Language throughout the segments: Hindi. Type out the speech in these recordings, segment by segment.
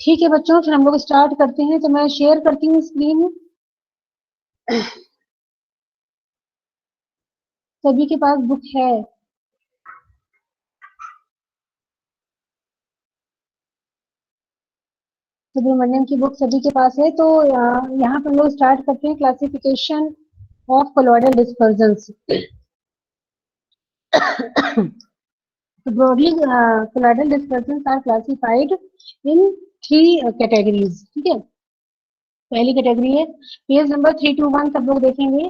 ठीक है बच्चों, फिर हम लोग स्टार्ट करते हैं। तो मैं शेयर करती हूँ स्क्रीन। सभी के पास बुक है? सुब्रमण्यम की बुक सभी के पास है। तो यहाँ पर हम लोग स्टार्ट करते हैं classification of colloidal dispersions. Broadly colloidal dispersions are classified in 3 categories. ठीक है, पहली कैटेगरी है पेज नंबर 321, सब लोग देखेंगे।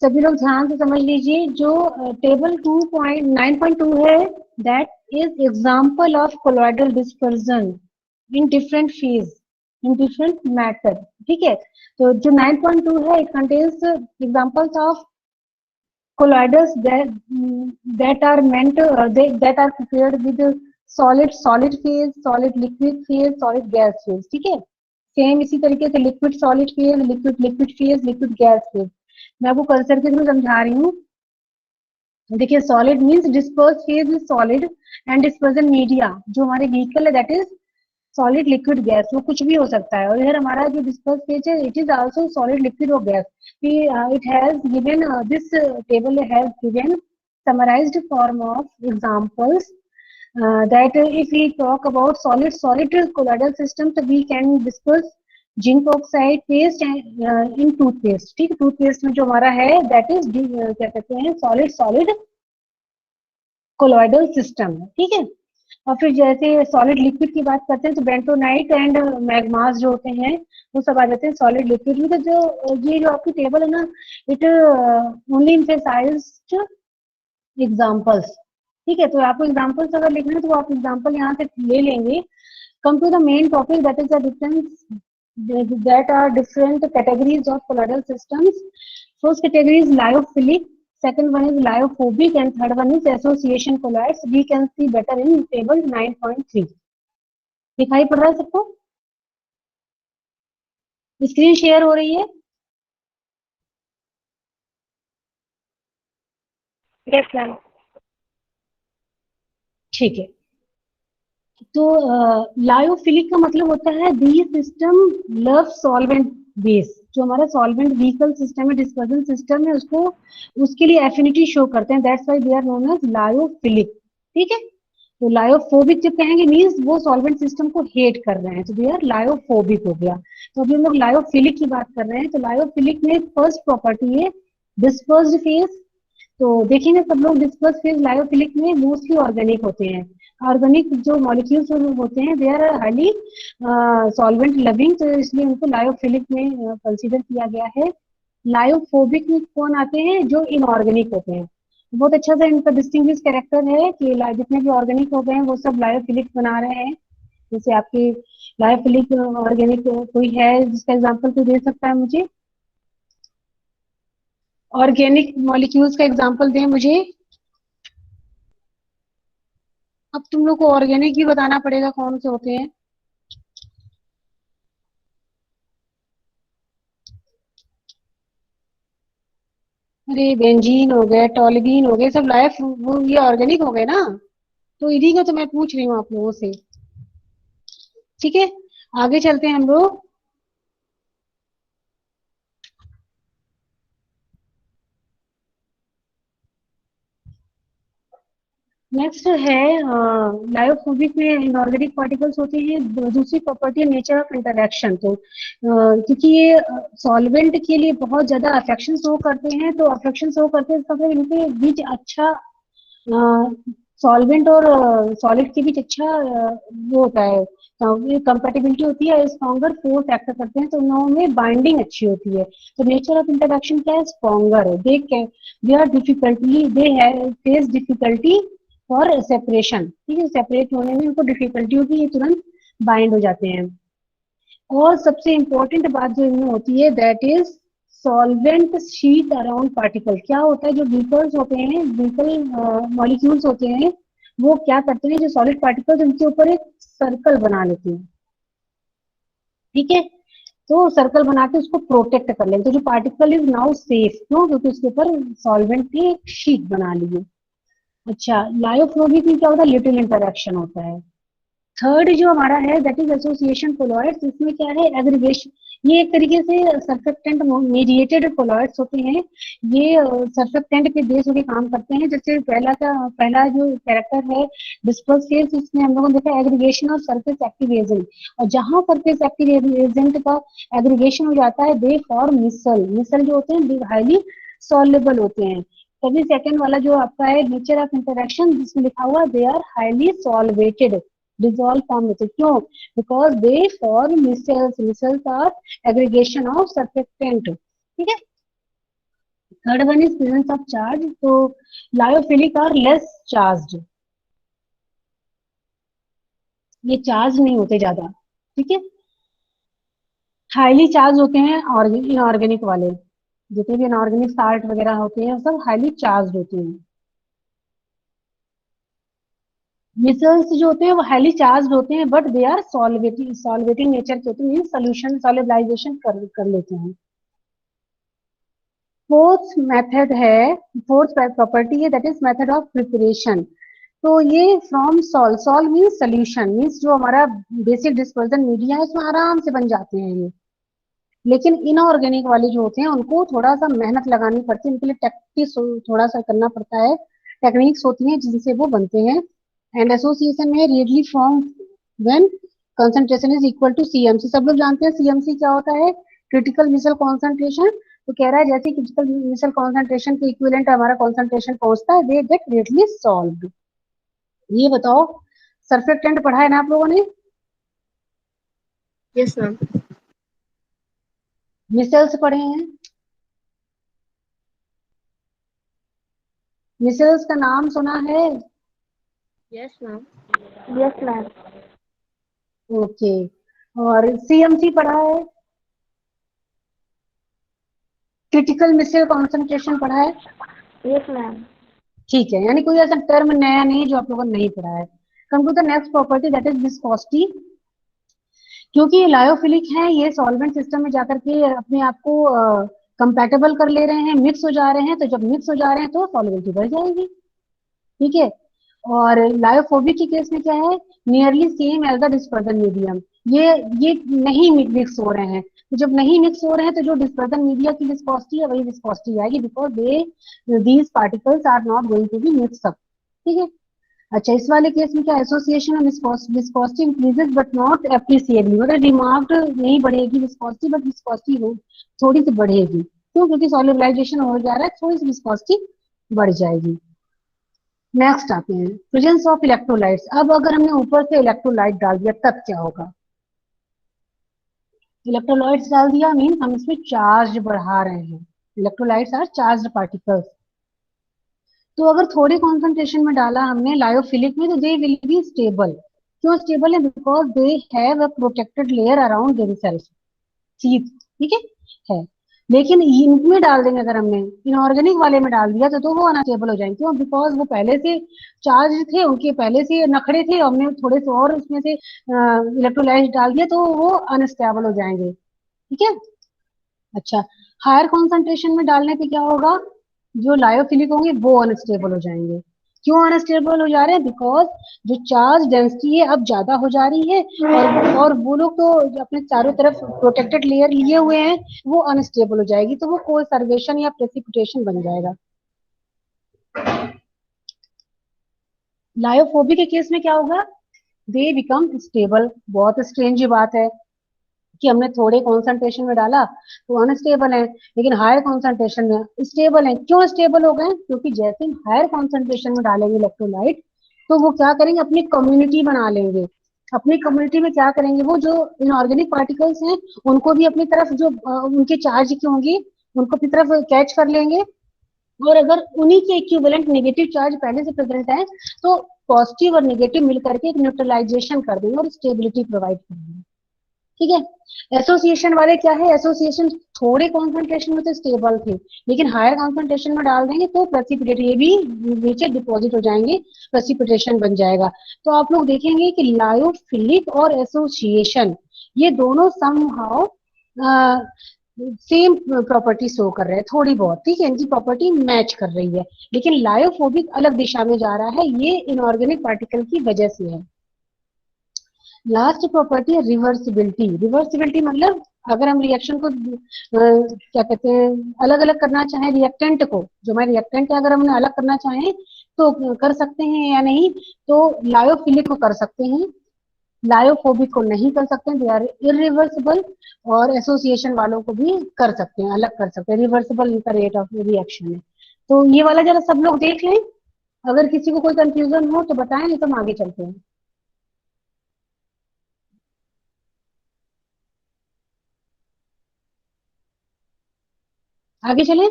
सभी लोग ध्यान से समझ लीजिए। जो टेबल 2.9.2 है, that is example of colloidal dispersion in different phase, in different matter. ठीक है, तो जो 9.2 है, it contains examples of colloidals that are meant that are prepared with solid phase, solid liquid phase, solid gas phase। ठीक है, सेम इसी तरीके से liquid solid phase, liquid phase, liquid gas phase. मैं आपको कर्सर के थ्रू समझा रही हूँ। देखिए, solid means disperse phase is solid and dispersion media जो हमारे व्हीकल है that is solid liquid gas, वो कुछ भी हो सकता है। और इधर हमारा जो डिस्पर्स फेज है, it is also solid liquid और gas. It has given this table has given summarized form of examples that if we talk about solid colloidal systems, we can discuss zinc oxide paste in toothpaste. ठीक है, टूथपेस्ट में जो हमारा है दैट इज क्या कहते हैं, सॉलिड सॉलिड कोलॉइडल सिस्टम है। ठीक है, और फिर जैसे सॉलिड लिक्विड की बात करते हैं तो बेंटोनाइट एंड मैग्मास जो होते हैं वो सब आ जाते हैं सॉलिड लिक्विड में। तो जो ये जो आपकी टेबल है ना, इट ओनली एम्फसाइज्ड एग्जांपल्स। ठीक है, तो आपको एग्जांपल्स अगर लिखना है तो आप एग्जांपल यहाँ से ले लेंगे। come to the main topic, that is the difference that are different categories of colloidal systems. First category is lyophilic, second one is lyophobic, and third one is association colloids. We can see better in table 9.3। दिखाई पड़ रहा है सबको? स्क्रीन शेयर हो रही है? Yes ma'am. ठीक है, तो लायोफिलिक का मतलब होता है the system love solvent base. जो हमारा सॉल्वेंट व्हीकल सिस्टम है, डिस्पर्जन सिस्टम है, उसको उसके लिए एफिनिटी शो करते हैं, that's why they are known as lyophilic. ठीक है, तो लायोफोबिक जब कहेंगे मींस वो सॉल्वेंट सिस्टम को हेट कर रहे हैं, तो दे आर लायोफोबिक हो गया। तो अभी हम लोग लायोफिलिक की बात कर रहे हैं। तो लायोफिलिक में फर्स्ट प्रॉपर्टी है डिस्पर्स्ड फेज। तो देखेंगे सब लोग डिस्पर्स फेज लायोफिलिक में मोस्टली ऑर्गेनिक होते हैं। ऑर्गेनिक जो मॉलिक्यूल्स होते हैं they are highly solvent loving, तो इसलिए उनको लायोफिलिक में कंसीडर किया गया है। लायोफोबिक में कौन आते हैं? जो इनऑर्गेनिक होते हैं। बहुत अच्छा सा इनका डिस्टिंग्विश कैरेक्टर है कि जितने भी ऑर्गेनिक हो गए हैं वो सब लायोफिलिक बना रहे हैं। जैसे आपकी लायोफिलिक ऑर्गेनिक कोई है जिसका एग्जांपल कोई दे सकता है मुझे? ऑर्गेनिक मॉलिक्यूल्स का एग्जांपल दें मुझे। अब तुम लोग को ऑर्गेनिक ही बताना पड़ेगा कौन से होते हैं। अरे बेंजीन हो गए, टॉल्यूइन हो गए, सब लाइफ वो ये ऑर्गेनिक हो गए ना। तो इन्हीं का तो मैं पूछ रही हूँ आप लोगों से। ठीक है, आगे चलते हैं हम लोग। नेक्स्ट है लायोफोबिक में इनऑर्गेनिक पार्टिकल्स होते हैं। दूसरी प्रॉपर्टी है नेचर ऑफ इंटरेक्शन। तो क्योंकि ये सॉल्वेंट के लिए बहुत ज्यादा अफेक्शन शो करते हैं, तो अफेक्शन शो करते हैं तो फिर इनके बीच अच्छा सॉल्वेंट और सॉलिड के बीच अच्छा वो होता है, कंपेटिबिलिटी होती है, स्ट्रॉन्गर फोर्स एक्ट करते हैं, तो उनमें बाइंडिंग अच्छी होती है। तो नेचर ऑफ इंटरेक्शन क्या है? स्ट्रॉन्गर है। They are difficultly, they face difficulty for separation. ठीक है, सेपरेट होने में उनको डिफिकल्टी होगी, ये तुरंत बाइंड हो जाते हैं। और सबसे इंपॉर्टेंट बात जो इनमें होती है that is solvent sheet around particle. क्या होता है? जो व्हीकल्स होते हैं, व्हीकल मॉलिक्यूल्स होते हैं, वो क्या करते हैं, जो सॉलिड पार्टिकल्स उनके ऊपर एक सर्कल बना लेते हैं। ठीक है, तो सर्कल बना के उसको प्रोटेक्ट कर लेते हैं। तो जो पार्टिकल इज नाउ सेफ, क्यों? क्योंकि उसके ऊपर सॉल्वेंट की एक शीट बना ली है। अच्छा, लायोफ्लोबिक में क्या होता है? लिटिल इंटरेक्शन होता है। थर्ड जो हमारा है दैट इज एसोसिएशन कोलॉइड्स। इसमें क्या है, एग्रीगेशन। ये एक तरीके से सर्फेक्टेंट मीडिएटेड कोलॉइड्स होते हैं। ये सर्फेक्टेंट पे बेस होकर काम करते हैं। जैसे पहला जो कैरेक्टर है डिस्पर्स केस, इसमें हम लोगों ने देखा aggregation of surface active agent. और जहां सरफेस एक्टिव एजेंट का एग्रीगेशन हो जाता है दे फॉर्म मिसल। मिसल जो होते हैं हाईली सॉल्युबल होते हैं। तभी सेकंड वाला जो आपका है नेचर ऑफ इंटरेक्शन, जिसमें लिखा हुआ they are highly solvated, dissolve form में। क्यों? because they form micelles। micelles are aggregation of surfactant। ठीक है। Third one is presence of charge. तो लायोफिलिक आर लेस चार्ज, ये चार्ज नहीं होते ज्यादा। ठीक है। हाईली चार्ज होते हैं इनऑर्गेनिक वाले, जितने भी इनऑर्गेनिक साल्ट वगैरह होते हैं सब हाईली चार्ज होते हैं। मिसल्स जो होते हैं वो हाईली चार्ज होते हैं but they are solvating nature के होते हैं, सोल्यूशन सॉल्युबलाइजेशन कर लेते हैं। फोर्थ मेथड है, फोर्थ प्रॉपर्टी है that is method of preparation. तो ये from sol means solution, means जो हमारा बेसिक डिस्पर्जन मीडिया है उसमें आराम से बन जाते हैं ये। लेकिन इनऑर्गेनिक वाले जो होते हैं उनको थोड़ा सा मेहनत लगानी पड़ती है, उनके लिए प्रैक्टिस थोड़ा सा करना पड़ता है, टेक्निक्स होती हैं जिनसे वो बनते हैं। एंड एसोसिएशन में readily form when concentration is equal to CMC. सब लोग जानते हैं सीएमसी क्या होता है, क्रिटिकल मिसल कॉन्सेंट्रेशन। तो कह रहा है जैसे क्रिटिकल मिसल कॉन्सेंट्रेशन के इक्विवेलेंट हमारा कॉन्सेंट्रेशन पहुंचता है दे गेट रियडली सॉल्व्ड। ये बताओ, सरफेक्टेंट पढ़ा है ना आप लोगों ने? Yes ma'am. मिसल्स पढ़े हैं? मिसल्स का नाम सुना है? Yes ma'am. Yes ma'am. Okay. और सीएमसी पढ़ा है? क्रिटिकल मिसल कॉन्सेंट्रेशन पढ़ा है? Yes ma'am. ठीक है, यानी कोई ऐसा टर्म नया नहीं है जो आप लोगों ने नहीं पढ़ा है। Come to the next property that is viscosity. क्योंकि ये लायोफिलिक है, ये सॉल्वेंट सिस्टम में जाकर के अपने आप को कंपैटिबल कर ले रहे हैं, मिक्स हो जा रहे हैं। तो जब मिक्स हो जा रहे हैं तो सॉल्वेंटी बढ़ जाएगी। ठीक है। और लायोफोबिक के केस में क्या है, nearly same as the dispersion medium. ये नहीं मिक्स हो रहे हैं। तो जब नहीं मिक्स हो रहे हैं तो जो डिस्पर्जन मीडिया की विस्कोसिटी है वही विस्कोसिटी आएगी, because these particles are not going to be mix up. ठीक है। अच्छा, इस वाले केस में क्या, association of viscosity increases but not appreciably, मतलब रिमार्क्ड नहीं बढ़ेगी विस्कोसिटी, बट विस्कोसिटी हो थोड़ी सी बढ़ेगी। क्यों? क्योंकि सॉल्युबलाइजेशन हो जा रहा है, थोड़ी सी विस्कोसिटी बढ़ जाएगी। नेक्स्ट आते हैं प्रेजेंस ऑफ इलेक्ट्रोलाइट्स। अब अगर हमने ऊपर से इलेक्ट्रोलाइट डाल दिया तब क्या होगा? इलेक्ट्रोलाइट्स डाल दिया मीन हम इसमें चार्ज बढ़ा रहे हैं। Electrolytes are charge particles. तो अगर थोड़े कॉन्सेंट्रेशन में डाला हमने लायोफिलिक में तो दे विल बी स्टेबल। क्यों स्टेबल है? Because they have a protected layer around themself, sheath. ठीक है। लेकिन इनमें डाल देंगे अगर हमने इनऑर्गेनिक वाले में डाल दिया तो वो अनस्टेबल हो जाएंगे। क्यों? बिकॉज वो पहले से चार्ज थे, उनके पहले से नखड़े थे, हमने थोड़े से और उसमें से इलेक्ट्रोलाइट डाल दिया तो वो अनस्टेबल हो जाएंगे। ठीक है। अच्छा, हायर कॉन्सेंट्रेशन में डालने पे क्या होगा, जो लायोफिलिक होंगे वो अनस्टेबल हो जाएंगे। क्यों अनस्टेबल हो जा रहे हैं? बिकॉज जो चार्ज डेंसिटी है अब ज्यादा हो जा रही है, और वो लोग तो जो अपने चारों तरफ प्रोटेक्टेड लेयर लिए हुए हैं वो अनस्टेबल हो जाएगी, तो वो कोसर्वेशन या प्रेसिपिटेशन बन जाएगा। लायोफोबिक के केस में क्या होगा, दे बिकम स्टेबल। बहुत स्ट्रेंज बात है कि हमने थोड़े कॉन्सेंट्रेशन में डाला तो अनस्टेबल है, लेकिन हायर कॉन्सेंट्रेशन में स्टेबल है। क्यों स्टेबल हो गए? क्योंकि जैसे हम हायर कॉन्सेंट्रेशन में डालेंगे इलेक्ट्रोलाइट तो वो क्या करेंगे, अपनी कम्युनिटी बना लेंगे। अपनी कम्युनिटी में क्या करेंगे, वो जो इनऑर्गेनिक पार्टिकल्स हैं उनको भी अपनी तरफ, जो उनके चार्ज की होंगी उनको अपनी तरफ कैच कर लेंगे। और अगर उन्हीं के इक्विवेलेंट नेगेटिव चार्ज पहले से प्रेजेंट है तो पॉजिटिव और नेगेटिव मिलकर के एक न्यूट्रलाइजेशन कर देंगे और स्टेबिलिटी प्रोवाइड कर देंगे। ठीक है। एसोसिएशन वाले क्या है, एसोसिएशन थोड़े कॉन्सेंट्रेशन में तो स्टेबल थे, लेकिन हायर कॉन्सेंट्रेशन में डाल देंगे तो प्रेसिपिटेट, ये भी नीचे डिपॉजिट हो जाएंगे, प्रेसिपिटेशन बन जाएगा। तो आप लोग देखेंगे कि लायोफिलिक और एसोसिएशन ये दोनों समहाउ सेम प्रॉपर्टी शो कर रहे हैं थोड़ी बहुत। ठीक है, इनकी प्रॉपर्टी मैच कर रही है, लेकिन लायोफोबिक अलग दिशा में जा रहा है, ये इनऑर्गेनिक पार्टिकल की वजह से है। लास्ट प्रॉपर्टी है रिवर्सिबिलिटी। रिवर्सिबिलिटी मतलब अगर हम रिएक्शन को क्या कहते हैं अलग अलग करना चाहें, रिएक्टेंट को, जो हमारे रिएक्टेंट है अगर हम उन्हें अलग करना चाहें तो कर सकते हैं या नहीं, तो लायोफिलिक को कर सकते हैं, लायोफोबिक को नहीं कर सकते, दे आर इरिवर्सिबल। और एसोसिएशन वालों को भी कर सकते हैं, अलग कर सकते हैं, रिवर्सिबल इनका रेट ऑफ रिएक्शन है। तो ये वाला जरा सब लोग देख लें, अगर किसी को कोई कंफ्यूजन हो तो बताएं, नहीं तो हम आगे चलते हैं। आगे चलें।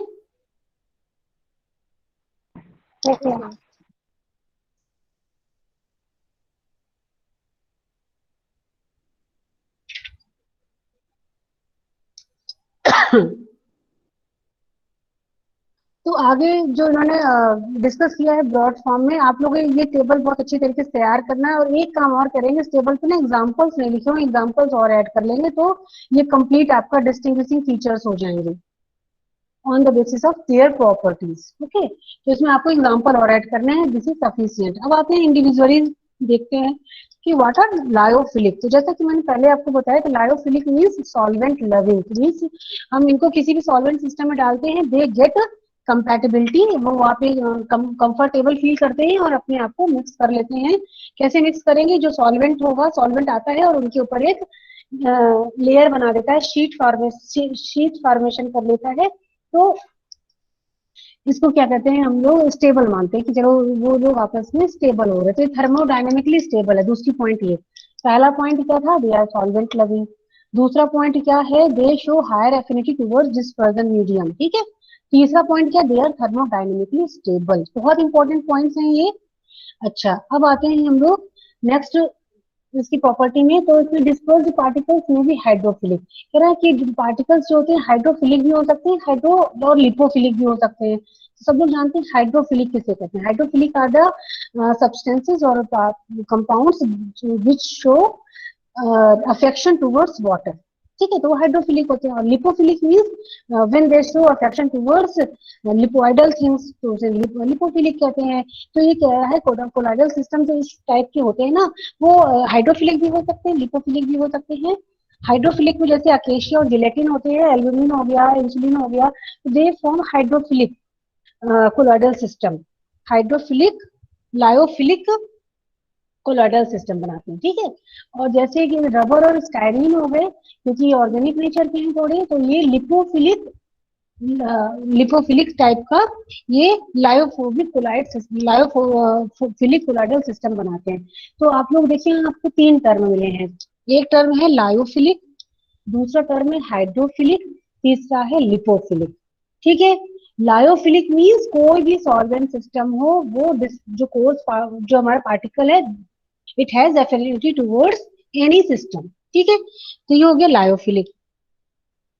Yes, ma'am. तो आगे जो इन्होंने डिस्कस किया है ब्रॉड फॉर्म में, आप लोग ये टेबल बहुत अच्छी तरीके से तैयार करना है। और एक काम और करेंगे, इस टेबल पे ना एग्जांपल्स नहीं लिखे हुए, एग्जांपल्स और ऐड कर लेंगे तो ये कंप्लीट आपका डिस्टिंग्विशिंग फीचर्स हो जाएंगे on the basis of their properties. Okay, तो इसमें आपको एग्जांपल और ऐड करने हैं, दिस इज सफिशिएंट। अब आते हैं इंडिविजुअली देखते हैं कि व्हाट आर लायोफिलिक। तो जैसा कि मैंने पहले आपको बताया कि lyophilic means solvent loving, means हम इनको किसी भी सॉल्वेंट सिस्टम में डालते हैं, दे गेट कंपैटिबिलिटी, वो वहाँ पे कंफर्टेबल फील करते हैं और अपने आप को मिक्स कर लेते हैं। कैसे मिक्स करेंगे, जो सॉल्वेंट होगा, सॉल्वेंट आता है और उनके ऊपर एक लेयर बना देता है, शीट फॉर्मेशन कर लेता है। तो इसको क्या कहते हैं, हम लोग स्टेबल मानते हैं कि चलो वो लोग आपस में स्टेबल हो रहे, तो ये थर्मोडायनेमिकली स्टेबल है। दूसरी पॉइंट ये, पहला पॉइंट क्या था, दे आर सॉल्वेंट लविंग। दूसरा पॉइंट क्या है, they show higher affinity towards dispersion medium. ठीक है, तीसरा पॉइंट क्या, दे आर थर्मोडायनेमिकली स्टेबल। बहुत इंपॉर्टेंट पॉइंट्स हैं ये। अच्छा, अब आते हैं हम लोग नेक्स्ट इसकी प्रॉपर्टी में। तो इसमें डिस्पर्स्ड पार्टिकल्स में भी हाइड्रोफिलिक, कह रहा है कि पार्टिकल्स जो होते हैं हाइड्रोफिलिक भी हो सकते हैं, हाइड्रो और लिपोफिलिक भी हो सकते हैं। तो सब लोग जानते हैं हाइड्रोफिलिक किसे कहते हैं। हाइड्रोफिलिक आर द सब्सटेंसेस और compounds which show affection towards water. ठीक है, तो वो हाइड्रोफिलिक होते हैं। और lipophilic means when they show affection towards lipoidal things, तो उसे लिपोफिलिक कहते हैं। तो ये क्या है, कोलाइडल सिस्टम जो इस टाइप के होते हैं ना, वो हाइड्रोफिलिक भी हो सकते हैं, लिपोफिलिक भी हो सकते हैं। हाइड्रोफिलिक में जैसे अकेशिया और जिलेटिन होते हैं, एल्ब्यूमिन हो गया, इंसुलिन हो गया, they form hydrophilic colloidal system. Hydrophilic, lyophilic colloidal system बनाते हैं। ठीक है, और जैसे कि रबर और स्टाइरिन हो गए, क्योंकि ऑर्गेनिक नेचर के हैं थोड़े, तो ये लिपोफिलिक टाइप का ये lyophobic colloid lyophilic colloidal system बनाते हैं। तो आप लोग देखिए, आपको तीन टर्म मिले हैं। एक टर्म है लायोफिलिक, दूसरा टर्म है हाइड्रोफिलिक, तीसरा है लिपोफिलिक। ठीक है, लायोफिलिक मींस कोई भी सॉल्वेंट सिस्टम हो, वो जो कोर्स जो हमारा पार्टिकल है, it has affinity towards any system. ठीक है, तो ये हो गया lyophilic.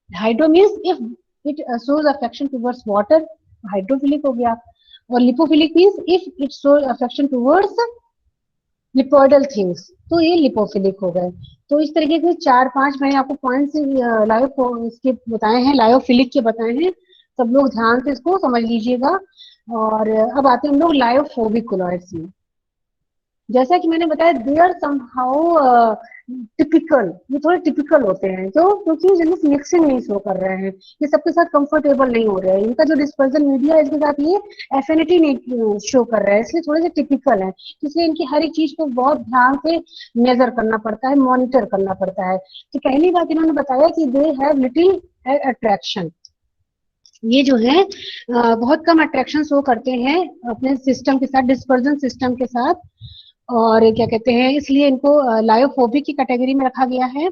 Hydro means if it shows affection towards water, hydrophilic हो गया। और lipophilic means if it shows affection towards lipoidal things, तो ये लिपोफिलिक हो गए। तो इस तरीके से चार पांच मैंने आपको पॉइंट्स इसके बताए हैं, लायोफिलिक के बताए हैं। सब लोग ध्यान से इसको समझ लीजिएगा। और अब आते हैं हम लोग लायोफोबिक कोलॉइड्स में। जैसा कि मैंने बताया, दे आर समहाउ टिपिकल, ये थोड़े टिपिकल होते हैं, क्यों, क्योंकि जिनमें मिक्सिंग नहीं शो कर रहे हैं, ये सबके साथ कंफर्टेबल नहीं हो रहे हैं, इनका जो डिस्पर्जन मीडिया है इसके साथ ये एफिनिटी नहीं शो कर रहा है, इसलिए थोड़े से टिपिकल है। इसलिए इनकी हर एक चीज को बहुत ध्यान से मेजर करना पड़ता है, मॉनिटर करना पड़ता है। तो पहली बात इन्होंने बताया कि दे हैव लिटिल अट्रैक्शन, ये जो है बहुत कम अट्रैक्शन शो करते हैं अपने सिस्टम के साथ, डिस्पर्जन सिस्टम के साथ। और क्या कहते हैं, इसलिए इनको लायोफोबिक की कैटेगरी में रखा गया है।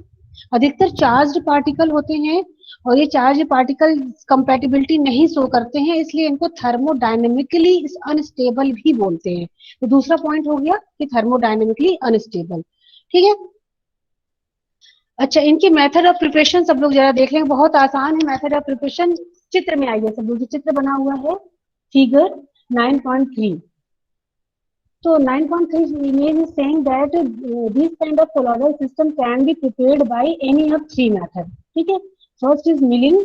अधिकतर चार्ज्ड पार्टिकल होते हैं और ये चार्ज पार्टिकल कंपैटिबिलिटी नहीं शो करते हैं, इसलिए इनको थर्मोडायनेमिकली अनस्टेबल भी बोलते हैं। तो दूसरा पॉइंट हो गया कि थर्मोडायनेमिकली अनस्टेबल। ठीक है, अच्छा, इनके मेथड ऑफ प्रिपरेशन सब लोग जरा देख लें, बहुत आसान है मेथड ऑफ प्रिपरेशन। चित्र में आइए, सब लोग चित्र बना हुआ है, figure 9.3। So 9.3 image is saying that this kind of colloidal system can be prepared by any of three methods. ठीक है, first is milling,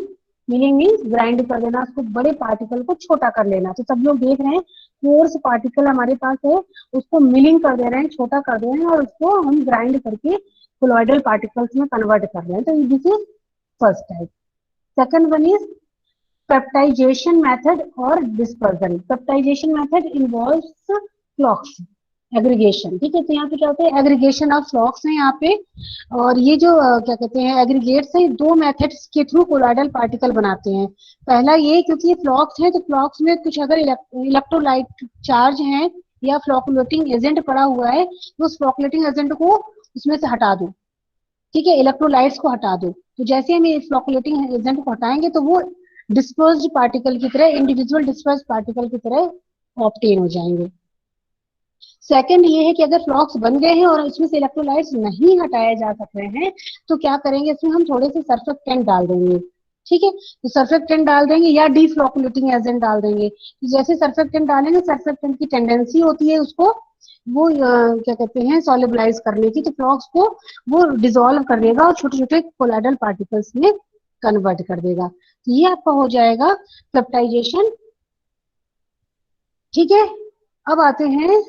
milling means grind कर देना, उसको बड़े पार्टिकल को छोटा कर लेना। तो सब लोग देख रहे हैं कोर्स पार्टिकल हमारे पास है उसको मिलिंग कर दे रहे हैं, छोटा कर दे रहे हैं और उसको हम ग्राइंड करके कोलॉइडल पार्टिकल्स में कन्वर्ट कर रहे हैं। तो this is first type. Second one is peptization method और dispersion. Peptization method involves flocs aggregation. ठीक है, तो यहाँ पे क्या होता है, एग्रीगेशन ऑफ फ्लॉक्स है यहाँ पे। और ये जो क्या कहते हैं एग्रीगेट्स है, दो मेथड्स के थ्रू कोलॉइडल पार्टिकल बनाते हैं। पहला ये, क्योंकि ये फ्लॉक्स है तो फ्लॉक्स में कुछ अगर इलेक्ट्रोलाइट चार्ज है या फ्लॉकुलेटिंग एजेंट पड़ा हुआ है तो उस फ्लॉकुलेटिंग एजेंट को उसमें से हटा दो। ठीक है, इलेक्ट्रोलाइट्स को हटा दो। तो जैसे हम इस फ्लॉकुलेटिंग एजेंट को हटाएंगे तो वो डिस्पर्स्ड पार्टिकल की तरह, इंडिविजुअल डिस्पर्स्ड पार्टिकल की तरह ऑब्टेन हो जाएंगे। सेकंड ये है कि अगर फ्लॉक्स बन गए हैं और इसमें से इलेक्ट्रोलाइट्स नहीं हटाए जा सक रहे हैं तो क्या करेंगे, इसमें हम थोड़े से सर्फेक्टेंट डाल देंगे। ठीक है, तो सर्फेक्टेंट डाल देंगे या डीफ्लॉकुलेटिंग एजेंट डाल देंगे। तो जैसे सर्फेक्टेंट डालेंगे, सर्फेक्टेंट की टेंडेंसी होती है उसको वो क्या कहते हैं सॉल्युबलाइज करने की, तो फ्लॉक्स को वो डिसॉल्व कर देगा और छोटे छोटे कोलाइडल पार्टिकल्स में कन्वर्ट कर देगा। तो ये आपका हो जाएगा पेप्टाइजेशन। ठीक है, अब आते हैं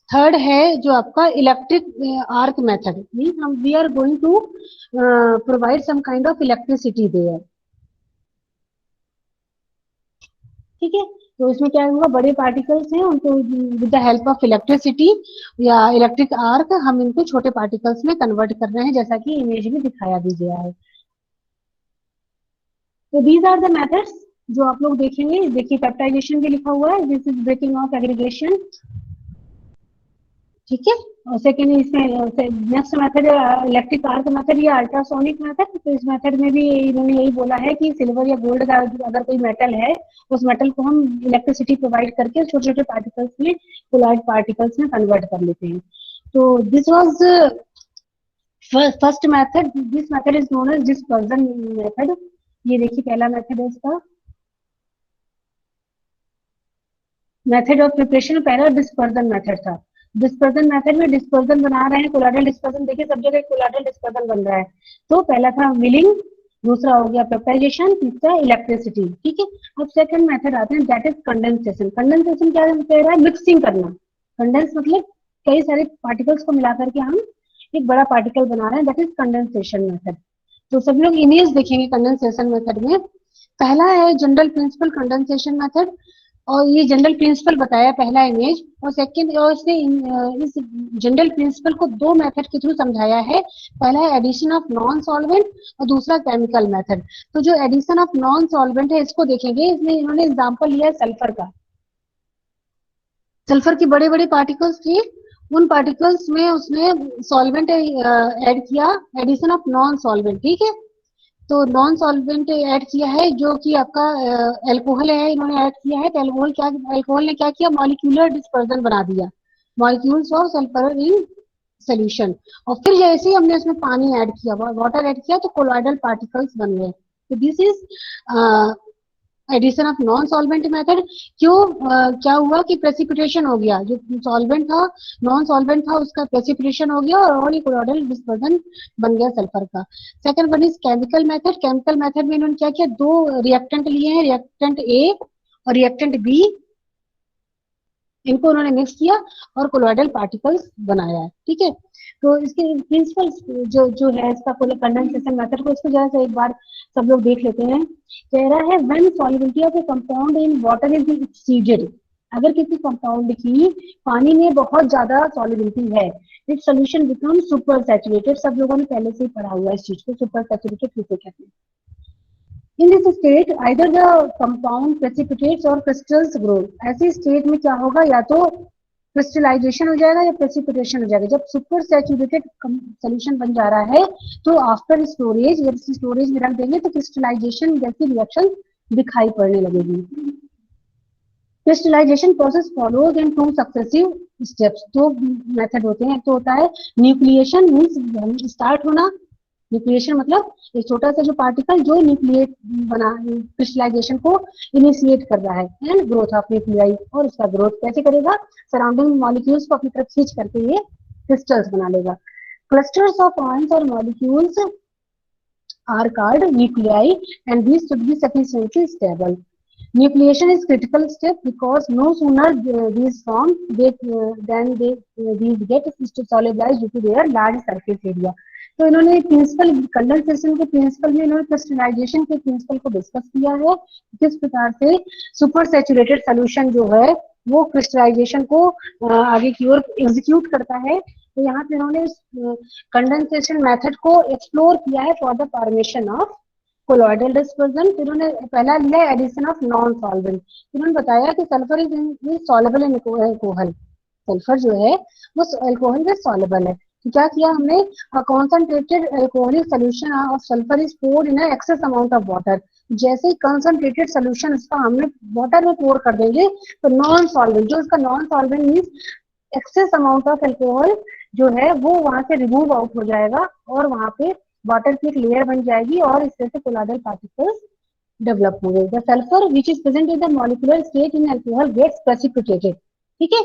थर्ड है जो आपका इलेक्ट्रिक आर्क मेथड। मीन हम we are going to provide some kind of electricity there. ठीक है, तो इसमें क्या होगा, बड़े पार्टिकल्स हैं उनको with the help of electricity या इलेक्ट्रिक आर्क हम इनको छोटे पार्टिकल्स में कन्वर्ट कर रहे हैं, जैसा कि इमेज में दिखाया भी गया है। तो दीज आर द मेथड्स जो आप लोग देखेंगे। देखिए पेप्टाइजेशन भी लिखा हुआ है, this is breaking of aggregation. ठीक है, और सेकेंड इसमें next method electric arc method या अल्ट्रासोनिक मेथड। तो इस मेथड में भी इन्होंने यही बोला है कि सिल्वर या गोल्ड का अगर कोई मेटल है उस मेटल को हम इलेक्ट्रिसिटी प्रोवाइड करके छोटे छोटे पार्टिकल्स में, कोलाइड पार्टिकल्स में कन्वर्ट कर लेते हैं। तो this was first method. This method is known as dispersion method. ये देखिए पहला मेथड है इसका, मेथड ऑफ प्रिपरेशन पहला डिस्पर्जन मेथड था। डिस्पर्जन मेथड में डिस्पर्जन बना रहे हैं, कोलाइडल डिस्पर्जन। देखिए सब जगह कोलाइडल डिस्पर्जन बन रहा है। तो पहला था मिलिंग, दूसरा हो गया पेप्टाइजेशन, तीसरा इलेक्ट्रिसिटी। ठीक है, अब सेकंड मेथड आते हैं, दैट इज कंडेंसेशन। कंडेंसेशन क्या कह रहा है, मिक्सिंग करना। कंडेंस मतलब कई सारे पार्टिकल्स को मिला करके हम एक बड़ा पार्टिकल बना रहे हैं, दैट इज कंडेंसेशन मेथड। तो सब लोग इमेज देखेंगे कंडेंसेशन मेथड में। पहला है जनरल प्रिंसिपल कंडेंसेशन मेथड, और ये जनरल प्रिंसिपल बताया पहला इमेज। और सेकंड, और इसने इस जनरल प्रिंसिपल को दो मेथड के थ्रू समझाया है। पहला है एडिशन ऑफ नॉन सॉल्वेंट और दूसरा केमिकल मेथड। तो जो एडिशन ऑफ नॉन सॉल्वेंट है इसको देखेंगे, इसमें इन्होंने एग्जांपल लिया है सल्फर का। सल्फर के बड़े बड़े पार्टिकल्स थे, उन पार्टिकल्स में उसने सॉल्वेंट ऐड किया, एडिशन ऑफ नॉन सॉल्वेंट। ठीक है, तो नॉन सॉल्वेंट ऐड किया है जो कि आपका अल्कोहल है, इन्होंने ऐड किया है। तो अल्कोहल ने क्या किया, मॉलिक्यूलर डिस्पर्जन बना दिया, molecules of sulphur in solution. और फिर जैसे ही हमने उसमें पानी ऐड किया, वाटर ऐड किया, तो कोलॉइडल पार्टिकल्स बन गए। तो this is addition of non solvent method. क्यों क्या हुआ कि प्रेसिपिटेशन हो गया, जो सॉल्वेंट था, नॉन सॉल्वेंट था, उसका प्रेसिपिटेशन हो गया और ये कोलॉइडल डिस्पर्जन बन गया सल्फर का। Second one is chemical method. Chemical method में इन्होंने क्या किया, दो रिएक्टेंट लिए हैं, रिएक्टेंट ए और रिएक्टेंट बी, इनको उन्होंने मिक्स किया और कोलॉइडल पार्टिकल्स बनाया है। ठीक है, तो इसके प्रिंसिपल जो है इसका कंडेंसेशन मेथड को, इसको जरा सा एक बार सब लोग देख लेते हैं। कह रहा है when solubility of A compound in water is exceeded. अगर किसी कंपाउंड की पानी में बहुत ज्यादा सॉल्युबिलिटी है, it solution become super saturated. सब लोगों ने पहले से ही पढ़ा हुआ है इस चीज को, सुपर सैचुरेटेड किसे कहते हैं। In this state, either the compound precipitates or crystals grow। ऐसी स्टेट में क्या होगा, या तो क्रिस्टलाइजेशन हो जाएगा या प्रेसिपिटेशन हो जाएगा। जब सुपर सैचुरेटेड सोल्यूशन बन जा रहा है तो आफ्टर स्टोरेज, जब स्टोरेज में रख देंगे तो क्रिस्टलाइजेशन जैसी रिएक्शन दिखाई पड़ने लगेगी। Crystallization process follows in two successive steps. दो मेथड होते हैं, एक तो होता है न्यूक्लिएशन, मीन्स स्टार्ट होना। न्यूक्लिएशन मतलब एक छोटा सा जो पार्टिकल जो न्यूक्लिएट बना क्रिस्टलाइजेशन को इनिशिएट कर रहा है, एंड ग्रोथ ऑफ न्यूक्लियाई। और उसका ग्रोथ कैसे करेगा, सराउंडिंग मॉलिक्यूल्स को अपनी तरफ खींच करके ये क्रिस्टल्स बना लेगा। क्लस्टर्स ऑफ आयंस और molecules are called nuclei and these should be sufficiently stable. Nucleation is critical step because no sooner these form these get solubilized due to their large surface area. तो इन्होंने प्रिंसिपल कंडेंसेशन के प्रिंसिपल में इन्होंने क्रिस्टलाइजेशन के प्रिंसिपल को डिस्कस किया है, किस प्रकार से सुपर सैचुरेटेड सोल्यूशन जो है वो क्रिस्टलाइजेशन को आगे की ओर एग्जीक्यूट करता है। तो यहाँ पे इन्होंने कंडेंसेशन मेथड को एक्सप्लोर किया है for the formation of colloidal dispersion. फिर उन्होंने पहला लिया एडिशन ऑफ नॉन सॉल्वेंट। उन्होंने बताया कि sulphur is soluble in alcohol, sulphur जो है वो अल्कोहल में सॉल्युबल है। तो क्या किया हमने, concentrated alcoholic solution of sulphur is poured in excess amount of water. जैसे ही कंसंट्रेटेड सोल्यूशन इसका हमने वाटर में पोर कर देंगे तो नॉन सॉल्वेंट, जो इसका non solvent means access amount of alcohol जो है वो वहां से रिमूव आउट हो जाएगा और वहां पे वाटर की एक लेयर बन जाएगी और इस तरह से कोलॉइडल पार्टिकल्स डेवलप होंगे। The sulphur which is present in the molecular state in alcohol gets precipitated, ठीक है,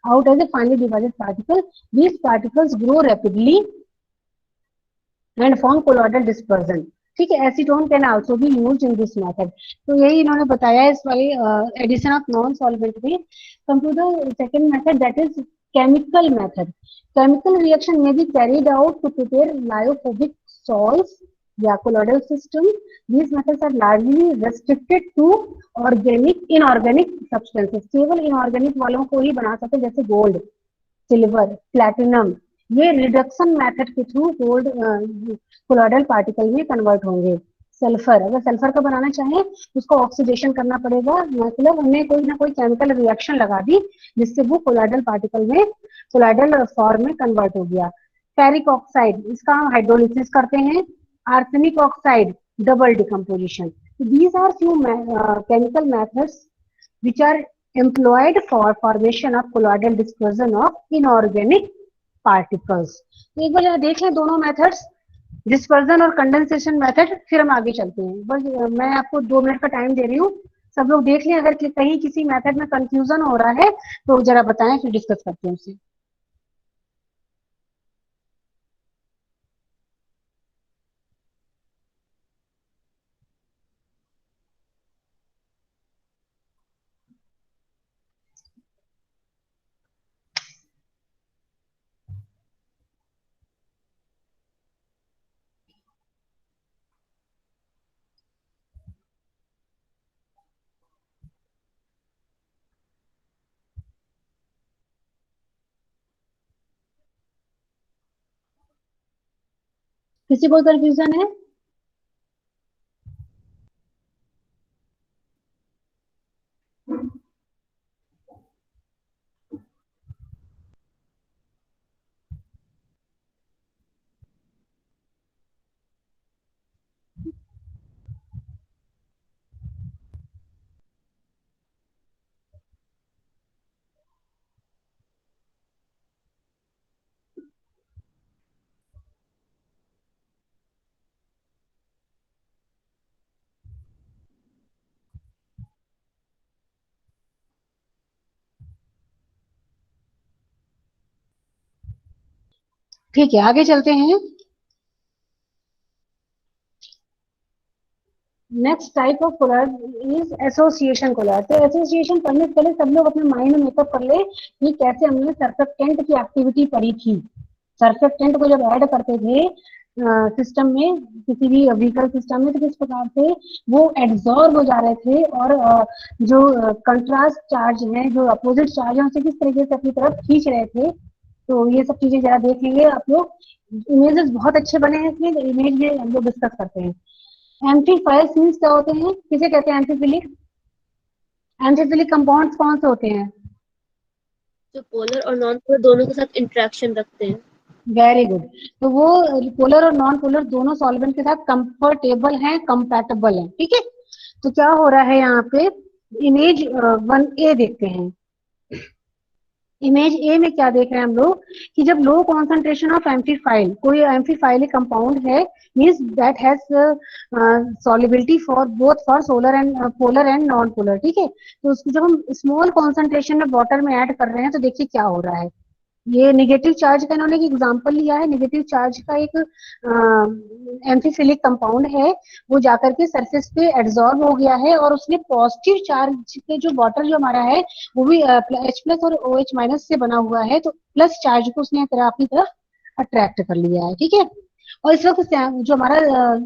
out as a finely divided particle. These particles grow rapidly and form colloidal dispersion. ठीक है, acetone can also be used in this method. तो यही इन्होंने बताया इस वाले एडिशन ऑफ नॉन सॉल्वेंट में। Come to the second method that is chemical method. Chemical reaction में be carried out to prepare lyophobic salts या colloidal system. These methods are largely restricted to organic inorganic substances. केवल इनऑर्गेनिक वालों को ही बना सकते हैं, जैसे गोल्ड, सिल्वर, प्लैटिनम। ये रिडक्शन मेथड के थ्रू गोल्ड कोलॉइडल पार्टिकल में कन्वर्ट होंगे। सल्फर, अगर सल्फर का बनाना चाहें उसको ऑक्सीडेशन करना पड़ेगा, मतलब हमने कोई ना कोई केमिकल रिएक्शन लगा दी जिससे वो कोलॉइडल पार्टिकल में कोलॉइडल फॉर्म में कन्वर्ट हो गया। फेरिक ऑक्साइड, इसका हम हाइड्रोलिसिस करते हैं। Arsenic oxide, double decomposition. These are few chemical methods which are employed for formation of colloidal dispersion of inorganic particles. तो एक बार जरा देख लें दोनों मेथड्स, डिस्पर्जन और कंडेंसेशन मेथड, फिर हम आगे चलते हैं। बस मैं आपको 2 मिनट का टाइम दे रही हूँ, सब लोग देख लें। अगर कहीं किसी मेथड में कंफ्यूजन हो रहा है तो जरा बताएं, फिर डिस्कस करते हैं उससे। किसी को कंफ्यूजन है? ठीक है, आगे चलते हैं। Next type of colloid is association colloid. तो एसोसिएशन पढ़ने से पहले सब लोग अपने माइंड में मेकअप कर ले कि कैसे हमने सर्फेक्टेंट की एक्टिविटी पढ़ी थी। सर्फेक्टेंट को जब ऐड करते थे सिस्टम में, किसी भी व्हीकल सिस्टम में, तो किस प्रकार से वो एब्जॉर्ब हो जा रहे थे और जो कंट्रास्ट चार्ज है, जो अपोजिट चार्ज है, उसे किस तरीके से अपनी तरफ खींच रहे थे। तो ये सब चीजें जरा देख लेंगे आप लोग। इमेजेस बहुत अच्छे बने हैं इसमें, इमेज में हम लोग डिस्कस करते हैं। एम्फीफाइल्स मीन्स क्या होते हैं, किसे कहते हैं एम्फीफिलिक? एम्फीफिलिक कंपाउंड्स कौन से होते हैं? जो पोलर और नॉन पोलर दोनों के साथ इंटरेक्शन रखते हैं। Very good. तो वो पोलर और नॉन पोलर दोनों सॉल्वेंट के साथ कंफर्टेबल हैं, कंपैटिबल हैं, ठीक है। तो क्या हो रहा है यहाँ पे, इमेज 1A देखते हैं। इमेज ए में क्या देख रहे हैं हम लोग कि जब लो कॉन्सेंट्रेशन ऑफ एम्फीफाइल, कोई एम्फीफाइलिक कंपाउंड है, means that has solubility for both for solar and polar and non polar, ठीक है। तो उसको जब हम स्मॉल कॉन्सेंट्रेशन में वाटर में ऐड कर रहे हैं तो देखिए क्या हो रहा है। ये नेगेटिव चार्ज का इन्होंने एक एग्जांपल लिया है। नेगेटिव चार्ज का एक एम्फीफिलिक कंपाउंड है, वो जाकर के सरफेस पे एब्जॉर्ब हो गया है, और उसने पॉजिटिव चार्ज के जो वाटर जो हमारा है वो भी H प्लस और OH माइनस से बना हुआ है, तो प्लस चार्ज को उसने अपनी तरफ अट्रैक्ट कर लिया है। ठीक है, और इस वक्त जो हमारा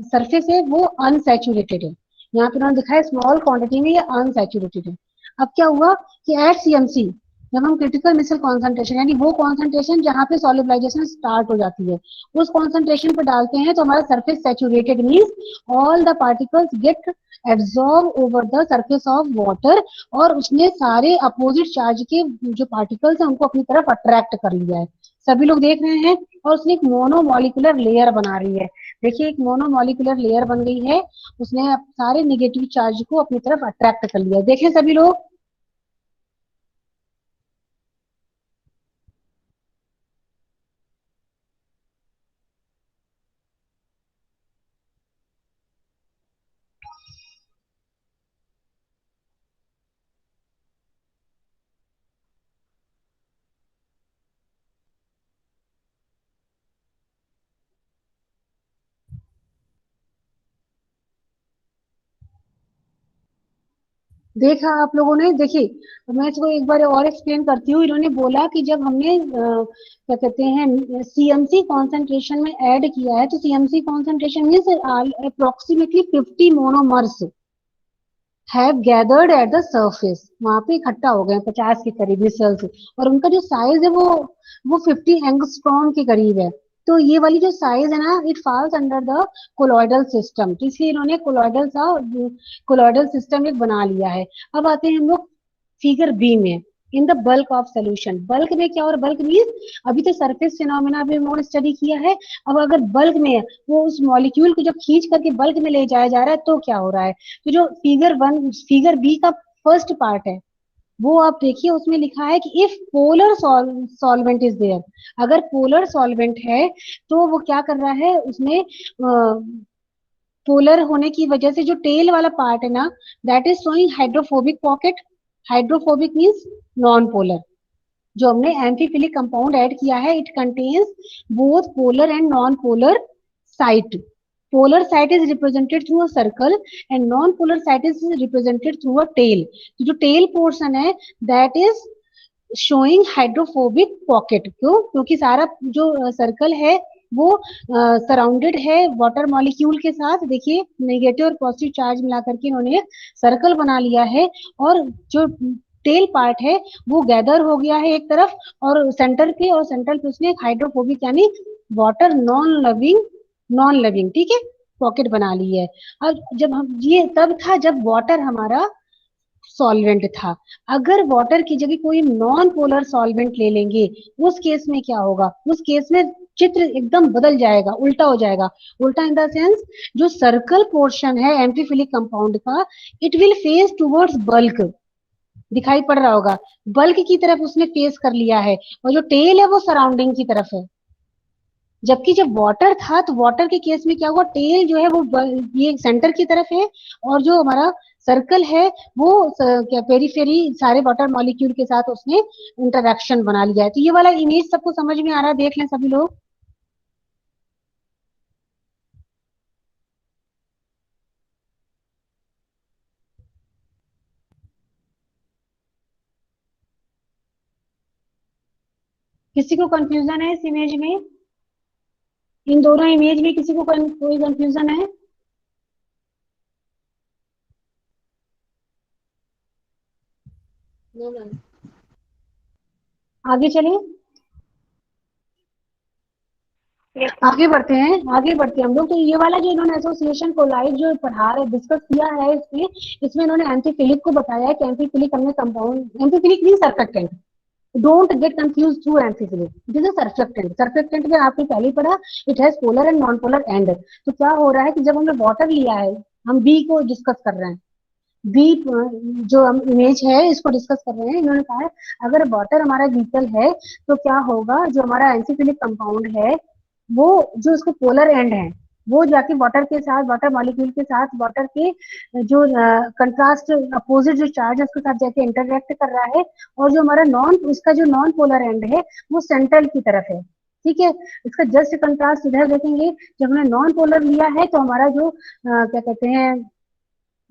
सरफेस है वो अनसैचुरेटेड है। यहाँ पे उन्होंने दिखा है स्मॉल क्वांटिटी में ये अनसैचुरेटेड है। अब क्या हुआ कि एट CMC, जब हम क्रिटिकल मिसल कॉन्सेंट्रेशन यानी वो कॉन्सेंट्रेशन जहाँ पे सॉल्युबलाइजेशन स्टार्ट हो जाती है उस कॉन्सेंट्रेशन पर डालते हैं, तो हमारा surface saturated means all the particles get absorb over the surface of water, और उसने सारे अपोजिट चार्ज के जो पार्टिकल्स हैं उनको अपनी तरफ अट्रैक्ट कर लिया है। सभी लोग देख रहे हैं, और उसने एक मोनोमोलिकुलर लेयर बना रही है। देखिए एक मोनोमोलिकुलर लेयर बन गई है, उसने सारे निगेटिव चार्ज को अपनी तरफ अट्रैक्ट कर लिया है। देखें सभी लोग, देखा आप लोगों ने? देखिए, तो मैं इसको एक बार और एक्सप्लेन करती हूँ। इन्होंने बोला कि जब हमने क्या कहते हैं CMC कॉन्सेंट्रेशन में ऐड किया है, तो CMC concentration means approximately 50 monomers have gathered at the surface, वहां पे इकट्ठा हो गए 50 के करीब मिसल्स, और उनका जो साइज है वो 50 एंगस्ट्रॉम के करीब है। तो ये वाली जो साइज है ना, it falls under the colloidal system, तो इसलिए इन्होंने कोलॉइडल सिस्टम एक बना लिया है। अब आते हैं हम लोग फिगर बी में, in the bulk of solution. Bulk में क्या, और बल्क मीन अभी तो सरफेस फिनोमेना भी उन्होंने स्टडी किया है। अब अगर बल्क में है, वो उस मॉलिक्यूल को जब खींच करके बल्क में ले जाया जा रहा है तो क्या हो रहा है। तो जो फिगर बी का फर्स्ट पार्ट है, वो आप देखिए, उसमें लिखा है कि if polar solvent is there, अगर पोलर सॉल्वेंट है तो वो क्या कर रहा है, उसमें पोलर होने की वजह से जो टेल वाला पार्ट है ना, that is showing hydrophobic pocket. Hydrophobic means non polar. जो हमने एम्फीफिलिक कंपाउंड ऐड किया है, it contains both polar and non polar site. Polar site is represented through a circle and non polar site is represented through a tail. तो जो टेल पोर्शन है, that is showing hydrophobic pocket. क्यों? क्योंकि सारा जो सर्कल है वो सराउंडेड है वाटर मॉलिक्यूल के साथ। देखिए नेगेटिव और पॉजिटिव चार्ज मिला करके इन्होंने सर्कल बना लिया है, और जो टेल पार्ट है वो गैदर हो गया है एक तरफ, और सेंटर पे उसने हाइड्रोफोबिक यानी वाटर नॉन लविंग, ठीक है, पॉकेट बना ली है। अब जब हम ये तब था जब वाटर हमारा सॉल्वेंट था। अगर वाटर की जगह कोई नॉन पोलर सॉल्वेंट ले लेंगे, उस केस में क्या होगा, उस केस में चित्र एकदम बदल जाएगा, उल्टा हो जाएगा। उल्टा इन द सेंस, जो सर्कल पोर्शन है एम्फीफिलिक कंपाउंड का, it will face towards bulk. दिखाई पड़ रहा होगा, बल्क की तरफ उसने फेस कर लिया है, और जो टेल है वो सराउंडिंग की तरफ है। जबकि जब वाटर था, तो वाटर के केस में क्या हुआ, टेल जो है वो ये सेंटर की तरफ है, और जो हमारा सर्कल है वो क्या पेरीफेरी सारे वाटर मॉलिक्यूल के साथ उसने इंटरेक्शन बना लिया है। तो ये वाला इमेज सबको समझ में आ रहा है? देख लें सभी लोग। किसी को कंफ्यूजन है इस इमेज में? इन दोनों इमेज में किसी को कोई कंफ्यूजन है? No ma'am. आगे चलें, आगे बढ़ते हैं हम लोग। तो ये वाला जो इन्होंने एसोसिएशन कोलाइड जो पढ़ा रहे डिस्कस किया है, इसमें इन्होंने एंटीफिलिक को बताया है कि एंटीफिलिक हमने compound, amphiphilic mean surfactant, don't get confuse through amphiphilic, it is a surfactant. Surfactant में आपने पहले पढ़ा, इट हैज polar and non polar end. तो क्या हो रहा है कि जब हमने वाटर लिया है, हम बी को डिस्कस कर रहे हैं, बी जो हम इमेज है इसको डिस्कस कर रहे हैं। इन्होंने कहा है अगर वाटर हमारा व्हीकल है, तो क्या होगा, जो हमारा एम्फीफिलिक कंपाउंड है वो जो इसको पोलर एंड है, वो जाके वाटर के साथ, वाटर मॉलिक्यूल के साथ, वाटर के जो कंट्रास्ट अपोजिट जो चार्ज है उसके साथ जाके इंटरेक्ट कर रहा है, और जो हमारा उसका जो नॉन पोलर एंड है वो सेंट्रल की तरफ है। ठीक है, इसका जस्ट कंट्रास्ट इधर देखेंगे, जब हमने नॉन पोलर लिया है तो हमारा जो क्या कहते हैं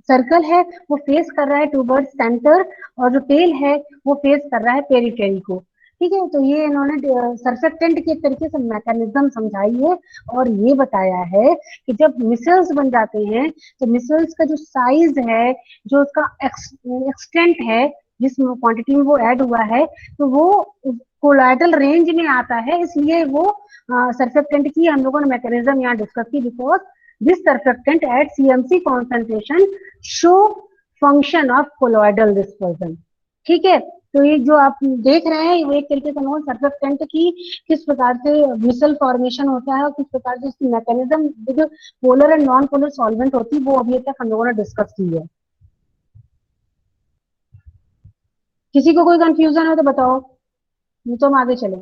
सर्कल है वो फेस कर रहा है टूवर्ड्स सेंटर, और जो टेल है वो फेस कर रहा है पेरिफेरी को। ठीक है, तो ये इन्होंने सरफेक्टेंट के तरीके से मैकेनिज्म समझाई है, और ये बताया है कि जब मिसल्स बन जाते हैं तो मिसल्स का जो साइज है, जो उसका एक्सटेंट है, जिस क्वांटिटी में वो ऐड हुआ है, तो वो कोलाइडल रेंज में आता है, इसलिए वो सरफेक्टेंट की हम लोगों ने मैकेनिज्म यहाँ डिस्कस की, because this surfactant at CMC concentration show function of colloidal dispersion. ठीक है, तो ये जो आप देख रहे हैं वो एक तरीके से नॉन सरफेक्टेंट की किस प्रकार से मिसल फॉर्मेशन होता है और किस प्रकार से इसकी मैकेनिज्म जो polar and non polar solvent होती है वो अभी तक हम लोगों ने डिस्कस की है। किसी को कोई कंफ्यूजन हो तो बताओ, नहीं तो हम आगे चले।